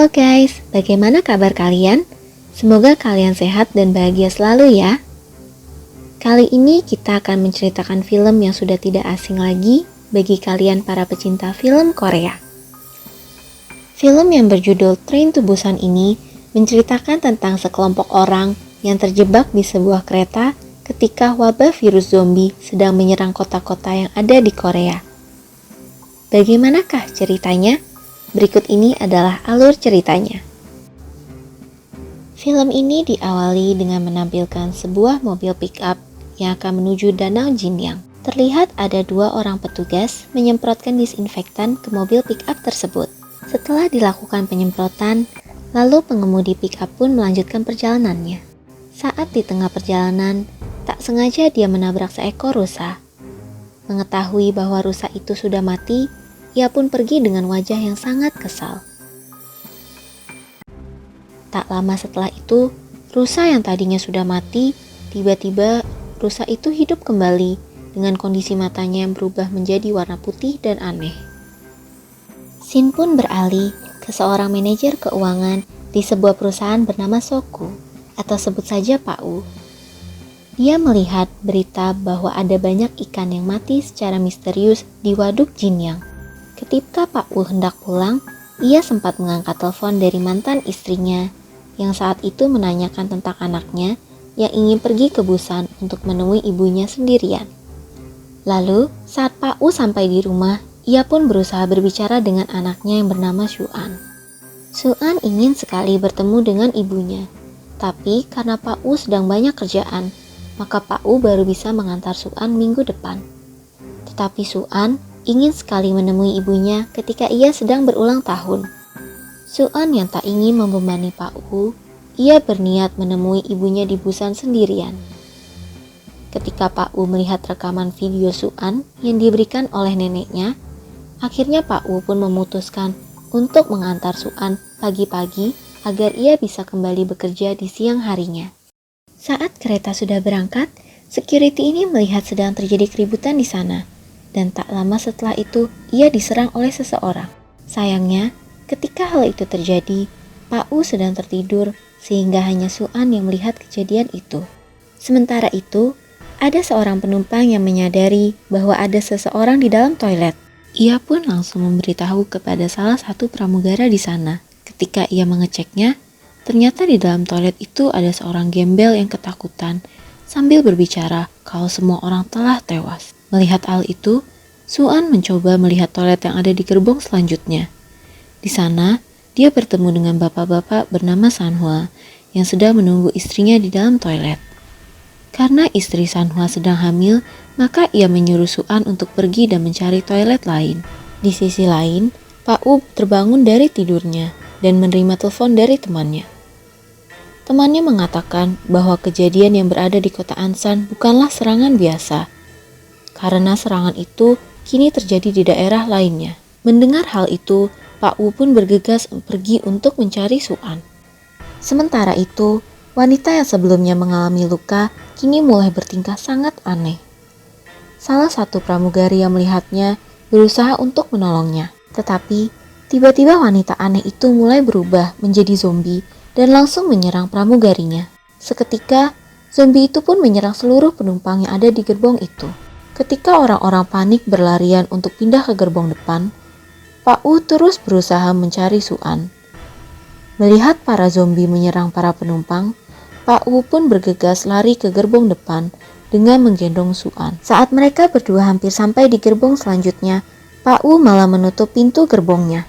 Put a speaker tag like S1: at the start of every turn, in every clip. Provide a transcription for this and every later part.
S1: Halo guys, bagaimana kabar kalian? Semoga kalian sehat dan bahagia selalu ya. Kali ini kita akan menceritakan film yang sudah tidak asing lagi bagi kalian para pecinta film Korea. Film yang berjudul Train to Busan ini menceritakan tentang sekelompok orang yang terjebak di sebuah kereta ketika wabah virus zombie sedang menyerang kota-kota yang ada di Korea. Bagaimanakah ceritanya? Berikut ini adalah alur ceritanya. Film ini diawali dengan menampilkan sebuah mobil pick-up yang akan menuju Danau Jinyang. Terlihat ada dua orang petugas menyemprotkan disinfektan ke mobil pick-up tersebut. Setelah dilakukan penyemprotan, lalu pengemudi pick-up pun melanjutkan perjalanannya. Saat di tengah perjalanan, tak sengaja dia menabrak seekor rusa. Mengetahui bahwa rusa itu sudah mati, ia pun pergi dengan wajah yang sangat kesal. Tak lama setelah itu, rusa yang tadinya sudah mati, tiba-tiba rusa itu hidup kembali dengan kondisi matanya yang berubah menjadi warna putih dan aneh. Scene pun beralih ke seorang manajer keuangan di sebuah perusahaan bernama Soku, atau sebut saja Pak U. Dia melihat berita bahwa ada banyak ikan yang mati secara misterius di Waduk Jinyang. Ketika Pak U hendak pulang, ia sempat mengangkat telepon dari mantan istrinya yang saat itu menanyakan tentang anaknya yang ingin pergi ke Busan untuk menemui ibunya sendirian. Lalu, saat Pak U sampai di rumah, ia pun berusaha berbicara dengan anaknya yang bernama Suan. Suan ingin sekali bertemu dengan ibunya, tapi karena Pak U sedang banyak kerjaan, maka Pak U baru bisa mengantar Suan minggu depan. Tetapi Suan ingin sekali menemui ibunya ketika ia sedang berulang tahun. Suan yang tak ingin membebani Pak U, ia berniat menemui ibunya di Busan sendirian. Ketika Pak U melihat rekaman video Suan yang diberikan oleh neneknya, akhirnya Pak U pun memutuskan untuk mengantar Suan pagi-pagi agar ia bisa kembali bekerja di siang harinya. Saat kereta sudah berangkat, security ini melihat sedang terjadi keributan di sana. Dan tak lama setelah itu, ia diserang oleh seseorang. Sayangnya, ketika hal itu terjadi, Pak U sedang tertidur sehingga hanya Suan yang melihat kejadian itu. Sementara itu, ada seorang penumpang yang menyadari bahwa ada seseorang di dalam toilet. Ia pun langsung memberitahu kepada salah satu pramugara di sana. Ketika ia mengeceknya, ternyata di dalam toilet itu ada seorang gembel yang ketakutan sambil berbicara kalau semua orang telah tewas. Melihat hal itu, Suan mencoba melihat toilet yang ada di gerbong selanjutnya. Di sana, dia bertemu dengan bapak-bapak bernama Sanhwa yang sedang menunggu istrinya di dalam toilet. Karena istri Sanhwa sedang hamil, maka ia menyuruh Suan untuk pergi dan mencari toilet lain. Di sisi lain, Pak U terbangun dari tidurnya dan menerima telepon dari temannya. Temannya mengatakan bahwa kejadian yang berada di kota Ansan bukanlah serangan biasa, karena serangan itu kini terjadi di daerah lainnya. Mendengar hal itu, Pak U pun bergegas pergi untuk mencari Suan. Sementara itu, wanita yang sebelumnya mengalami luka kini mulai bertingkah sangat aneh. Salah satu pramugari yang melihatnya berusaha untuk menolongnya. Tetapi, tiba-tiba wanita aneh itu mulai berubah menjadi zombie dan langsung menyerang pramugarinya. Seketika, zombie itu pun menyerang seluruh penumpang yang ada di gerbong itu. Ketika orang-orang panik berlarian untuk pindah ke gerbong depan, Pak U terus berusaha mencari Suan. Melihat para zombie menyerang para penumpang, Pak U pun bergegas lari ke gerbong depan dengan menggendong Suan. Saat mereka berdua hampir sampai di gerbong selanjutnya, Pak U malah menutup pintu gerbongnya.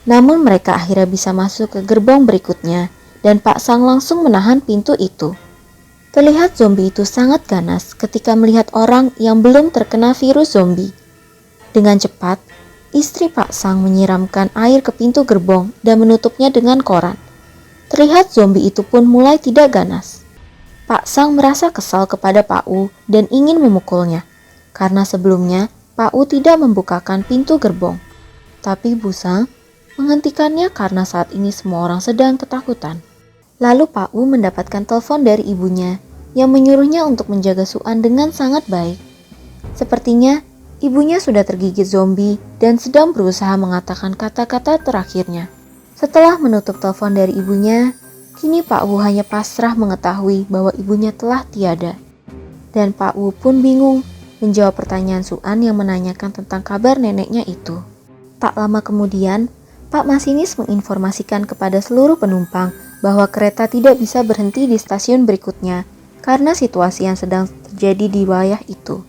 S1: Namun mereka akhirnya bisa masuk ke gerbong berikutnya dan Pak Sang langsung menahan pintu itu. Terlihat zombie itu sangat ganas ketika melihat orang yang belum terkena virus zombie. Dengan cepat, istri Pak Sang menyiramkan air ke pintu gerbong dan menutupnya dengan koran. Terlihat zombie itu pun mulai tidak ganas. Pak Sang merasa kesal kepada Pak U dan ingin memukulnya, karena sebelumnya Pak U tidak membukakan pintu gerbong. Tapi Bu Sang menghentikannya karena saat ini semua orang sedang ketakutan. Lalu Pak U mendapatkan telepon dari ibunya yang menyuruhnya untuk menjaga Suan dengan sangat baik. Sepertinya ibunya sudah tergigit zombie dan sedang berusaha mengatakan kata-kata terakhirnya. Setelah menutup telepon dari ibunya, kini Pak Wu hanya pasrah mengetahui bahwa ibunya telah tiada. Dan Pak Wu pun bingung menjawab pertanyaan Suan yang menanyakan tentang kabar neneknya itu. Tak lama kemudian, Pak Masinis menginformasikan kepada seluruh penumpang bahwa kereta tidak bisa berhenti di stasiun berikutnya karena situasi yang sedang terjadi di wilayah itu.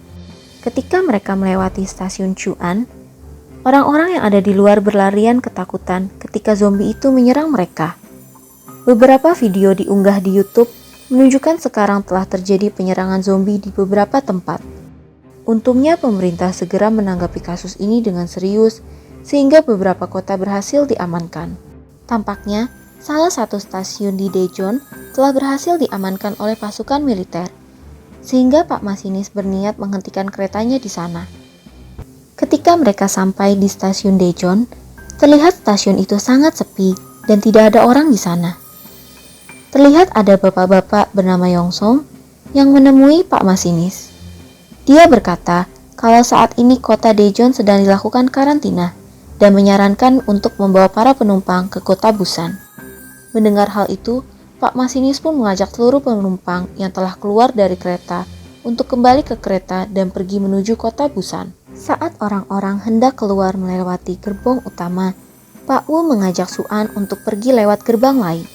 S1: Ketika mereka melewati stasiun Chuan, orang-orang yang ada di luar berlarian ketakutan ketika zombie itu menyerang mereka. Beberapa video diunggah di YouTube menunjukkan sekarang telah terjadi penyerangan zombie di beberapa tempat. Untungnya pemerintah segera menanggapi kasus ini dengan serius sehingga beberapa kota berhasil diamankan. Tampaknya, salah satu stasiun di Daejeon telah berhasil diamankan oleh pasukan militer, sehingga Pak Masinis berniat menghentikan keretanya di sana. Ketika mereka sampai di stasiun Daejeon, terlihat stasiun itu sangat sepi dan tidak ada orang di sana. Terlihat ada bapak-bapak bernama Yongsong yang menemui Pak Masinis. Dia berkata kalau saat ini kota Daejeon sedang dilakukan karantina dan menyarankan untuk membawa para penumpang ke kota Busan. Mendengar hal itu, Pak Masinis pun mengajak seluruh penumpang yang telah keluar dari kereta untuk kembali ke kereta dan pergi menuju kota Busan. Saat orang-orang hendak keluar melewati gerbong utama, Pak Wu mengajak Suan untuk pergi lewat gerbang lain.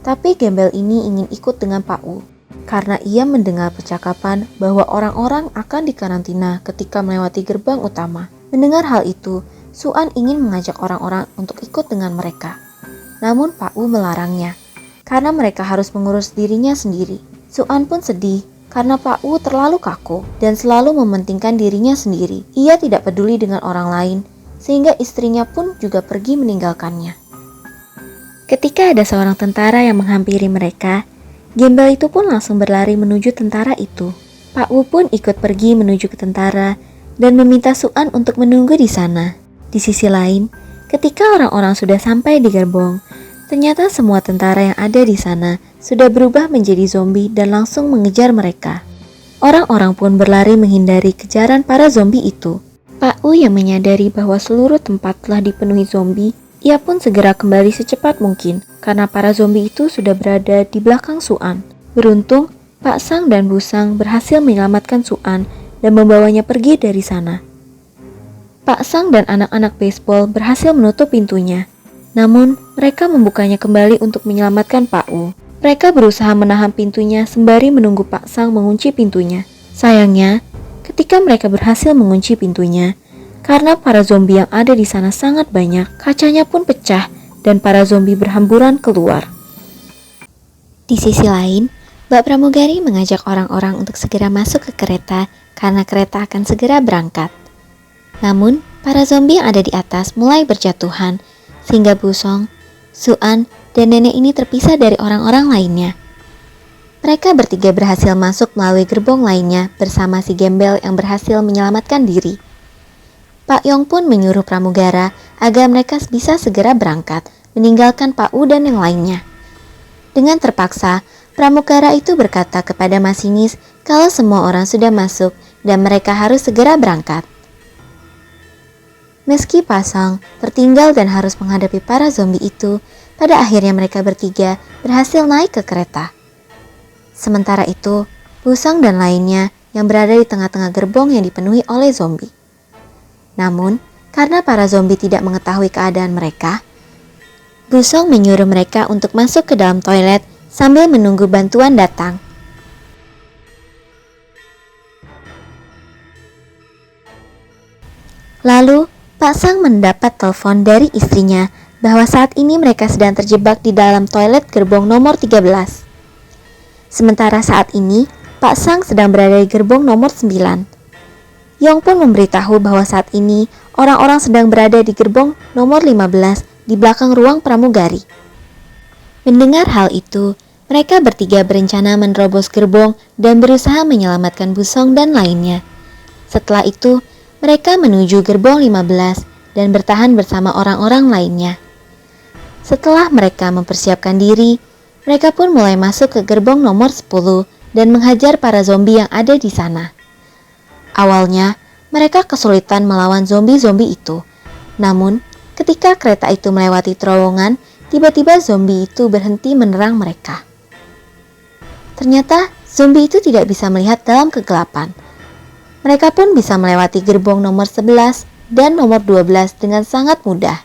S1: Tapi gembel ini ingin ikut dengan Pak Wu, karena ia mendengar percakapan bahwa orang-orang akan dikarantina ketika melewati gerbang utama. Mendengar hal itu, Suan ingin mengajak orang-orang untuk ikut dengan mereka. Namun Pak Wu melarangnya, karena mereka harus mengurus dirinya sendiri. Suan pun sedih karena Pak Wu terlalu kaku dan selalu mementingkan dirinya sendiri. Ia tidak peduli dengan orang lain, sehingga istrinya pun juga pergi meninggalkannya. Ketika ada seorang tentara yang menghampiri mereka, gembel itu pun langsung berlari menuju tentara itu. Pak Wu pun ikut pergi menuju ke tentara dan meminta Suan untuk menunggu di sana. Di sisi lain, ketika orang-orang sudah sampai di gerbong, ternyata semua tentara yang ada di sana sudah berubah menjadi zombie dan langsung mengejar mereka. Orang-orang pun berlari menghindari kejaran para zombie itu. Pak Wu yang menyadari bahwa seluruh tempat telah dipenuhi zombie, ia pun segera kembali secepat mungkin karena para zombie itu sudah berada di belakang Suan. Beruntung, Pak Sang dan Bu Sang berhasil menyelamatkan Suan dan membawanya pergi dari sana. Pak Sang dan anak-anak baseball berhasil menutup pintunya. Namun, mereka membukanya kembali untuk menyelamatkan Pak Wu. Mereka berusaha menahan pintunya sembari menunggu Pak Sang mengunci pintunya. Sayangnya, ketika mereka berhasil mengunci pintunya, karena para zombie yang ada di sana sangat banyak, kacanya pun pecah dan para zombie berhamburan keluar. Di sisi lain, Mbak Pramugari mengajak orang-orang untuk segera masuk ke kereta karena kereta akan segera berangkat. Namun, para zombie yang ada di atas mulai berjatuhan, sehingga Bu Song, Suan, dan nenek ini terpisah dari orang-orang lainnya. Mereka bertiga berhasil masuk melalui gerbong lainnya bersama si gembel yang berhasil menyelamatkan diri. Pak Yong pun menyuruh pramugara agar mereka bisa segera berangkat, meninggalkan Pak Wu dan yang lainnya. Dengan terpaksa, pramugara itu berkata kepada masinis kalau semua orang sudah masuk dan mereka harus segera berangkat. Meski Pasang tertinggal dan harus menghadapi para zombie itu, pada akhirnya mereka bertiga berhasil naik ke kereta. Sementara itu, Busang dan lainnya yang berada di tengah-tengah gerbong yang dipenuhi oleh zombie. Namun, karena para zombie tidak mengetahui keadaan mereka, Busang menyuruh mereka untuk masuk ke dalam toilet sambil menunggu bantuan datang. Lalu, Pak Sang mendapat telepon dari istrinya bahwa saat ini mereka sedang terjebak di dalam toilet gerbong nomor 13. Sementara saat ini, Pak Sang sedang berada di gerbong nomor 9. Yong pun memberitahu bahwa saat ini orang-orang sedang berada di gerbong nomor 15 di belakang ruang pramugari. Mendengar hal itu, mereka bertiga berencana menerobos gerbong dan berusaha menyelamatkan Busong dan lainnya. Setelah itu, mereka menuju gerbong 15 dan bertahan bersama orang-orang lainnya. Setelah mereka mempersiapkan diri, mereka pun mulai masuk ke gerbong nomor 10 dan menghajar para zombie yang ada di sana. Awalnya, mereka kesulitan melawan zombie-zombie itu. Namun, Ketika kereta itu melewati terowongan, tiba-tiba zombie itu berhenti menerang mereka. Ternyata zombie itu tidak bisa melihat dalam kegelapan. Mereka pun bisa melewati gerbong nomor 11 dan nomor 12 dengan sangat mudah.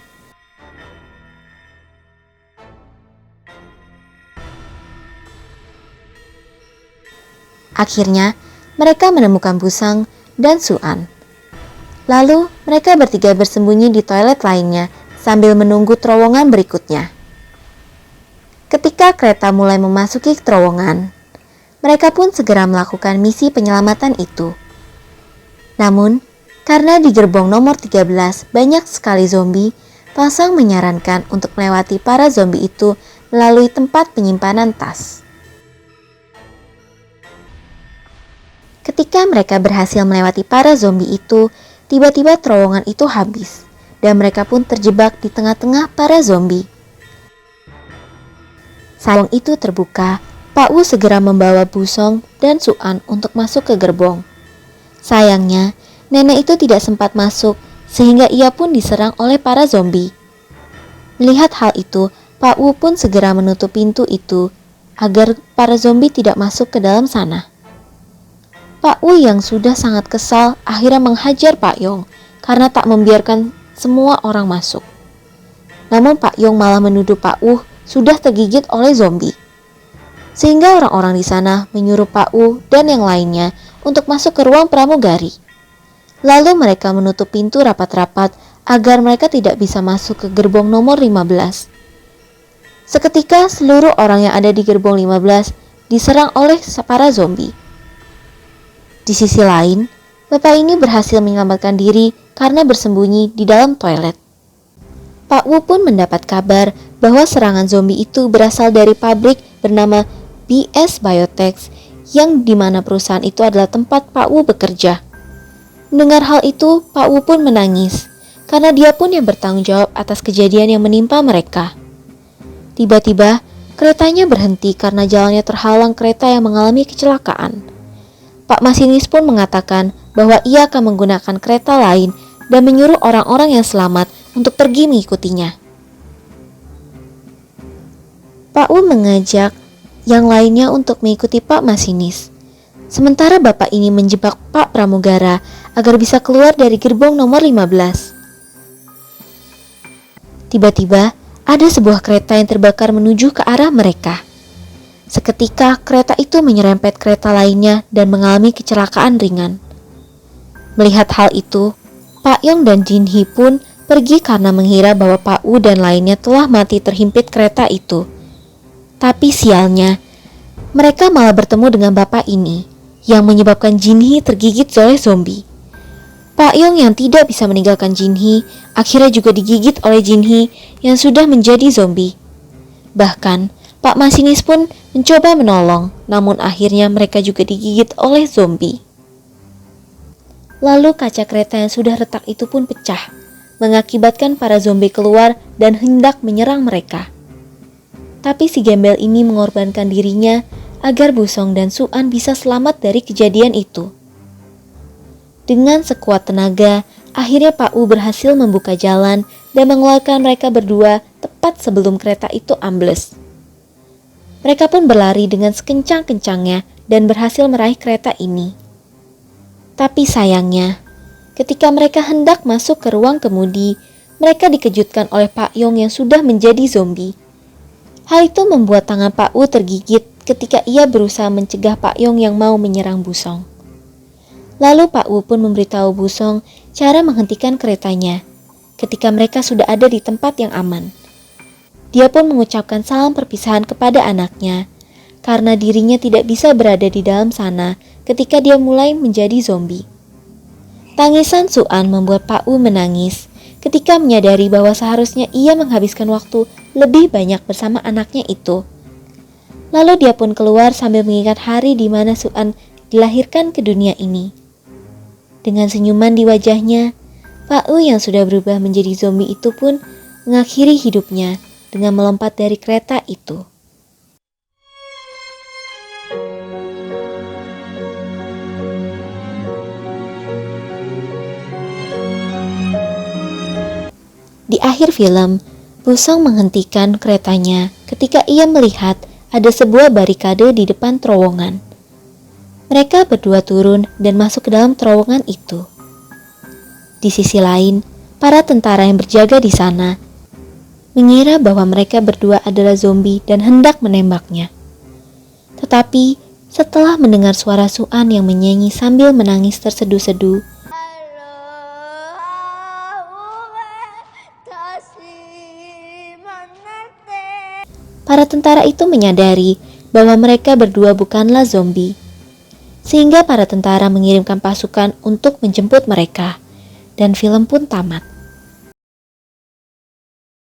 S1: Akhirnya, mereka menemukan Busang dan Suan. Lalu, mereka bertiga bersembunyi di toilet lainnya sambil menunggu terowongan berikutnya. Ketika kereta mulai memasuki terowongan, mereka pun segera melakukan misi penyelamatan itu. Namun, karena di gerbong nomor 13 banyak sekali zombie, Pasang menyarankan untuk melewati para zombie itu melalui tempat penyimpanan tas. Ketika mereka berhasil melewati para zombie itu, tiba-tiba terowongan itu habis, dan mereka pun terjebak di tengah-tengah para zombie. Saat itu terbuka, Pak Wu segera membawa Busong dan Suan untuk masuk ke gerbong. Sayangnya, nenek itu tidak sempat masuk, sehingga ia pun diserang oleh para zombie. Melihat hal itu, Pak Wu pun segera menutup pintu itu, agar para zombie tidak masuk ke dalam sana. Pak Wu yang sudah sangat kesal akhirnya menghajar Pak Yong karena tak membiarkan semua orang masuk. Namun Pak Yong malah menuduh Pak Wu sudah tergigit oleh zombie. Sehingga orang-orang di sana menyuruh Pak Wu dan yang lainnya untuk masuk ke ruang pramugari. Lalu mereka menutup pintu rapat-rapat agar mereka tidak bisa masuk ke gerbong nomor 15. Seketika seluruh orang yang ada di gerbong 15 diserang oleh para zombie. Di sisi lain, bapak ini berhasil menyelamatkan diri karena bersembunyi di dalam toilet. Pak Wu pun mendapat kabar bahwa serangan zombie itu berasal dari pabrik bernama BS Biotech yang dimana perusahaan itu adalah tempat Pak Wu bekerja. Mendengar hal itu, Pak Wu pun menangis karena dia pun yang bertanggung jawab atas kejadian yang menimpa mereka. Tiba-tiba, keretanya berhenti karena jalannya terhalang kereta yang mengalami kecelakaan. Pak masinis pun mengatakan bahwa ia akan menggunakan kereta lain dan menyuruh orang-orang yang selamat untuk pergi mengikutinya. Pak Wu mengajak yang lainnya untuk mengikuti Pak masinis. Sementara bapak ini menjebak Pak pramugara agar bisa keluar dari gerbong nomor 15. Tiba-tiba, ada sebuah kereta yang terbakar menuju ke arah mereka. Seketika kereta itu menyerempet kereta lainnya dan mengalami kecelakaan ringan. Melihat hal itu, Pak Yong dan Jin Hee pun pergi karena mengira bahwa Pak Wu dan lainnya telah mati terhimpit kereta itu. Tapi sialnya, mereka malah bertemu dengan bapak ini yang menyebabkan Jin Hee tergigit oleh zombie. Pak Yong yang tidak bisa meninggalkan Jin Hee akhirnya juga digigit oleh Jin Hee yang sudah menjadi zombie. Bahkan, Pak masinis pun mencoba menolong, namun akhirnya mereka juga digigit oleh zombie. Lalu kaca kereta yang sudah retak itu pun pecah, mengakibatkan para zombie keluar dan hendak menyerang mereka. Tapi si gembel ini mengorbankan dirinya agar Busong dan Suan bisa selamat dari kejadian itu. Dengan sekuat tenaga, akhirnya Pak Wu berhasil membuka jalan dan mengeluarkan mereka berdua tepat sebelum kereta itu ambles. Mereka pun berlari dengan sekencang-kencangnya dan berhasil meraih kereta ini. Tapi sayangnya, ketika mereka hendak masuk ke ruang kemudi, mereka dikejutkan oleh Pak Yong yang sudah menjadi zombie. Hal itu membuat tangan Pak Wu tergigit ketika ia berusaha mencegah Pak Yong yang mau menyerang Busong. Lalu Pak Wu pun memberitahu Busong cara menghentikan keretanya ketika mereka sudah ada di tempat yang aman. Dia pun mengucapkan salam perpisahan kepada anaknya, karena dirinya tidak bisa berada di dalam sana ketika dia mulai menjadi zombie. Tangisan Suan membuat Pak Wu menangis ketika menyadari bahwa seharusnya ia menghabiskan waktu lebih banyak bersama anaknya itu. Lalu dia pun keluar sambil mengingat hari di mana Suan dilahirkan ke dunia ini. Dengan senyuman di wajahnya, Pak Wu yang sudah berubah menjadi zombie itu pun mengakhiri hidupnya dengan melompat dari kereta itu. Di akhir film, Busong menghentikan keretanya ketika ia melihat ada sebuah barikade di depan terowongan. Mereka berdua turun dan masuk ke dalam terowongan itu. Di sisi lain, para tentara yang berjaga di sana mengira bahwa mereka berdua adalah zombie dan hendak menembaknya. Tetapi setelah mendengar suara Suan yang menyanyi sambil menangis terseduh-seduh, para tentara itu menyadari bahwa mereka berdua bukanlah zombie. Sehingga para tentara mengirimkan pasukan untuk menjemput mereka, dan film pun tamat.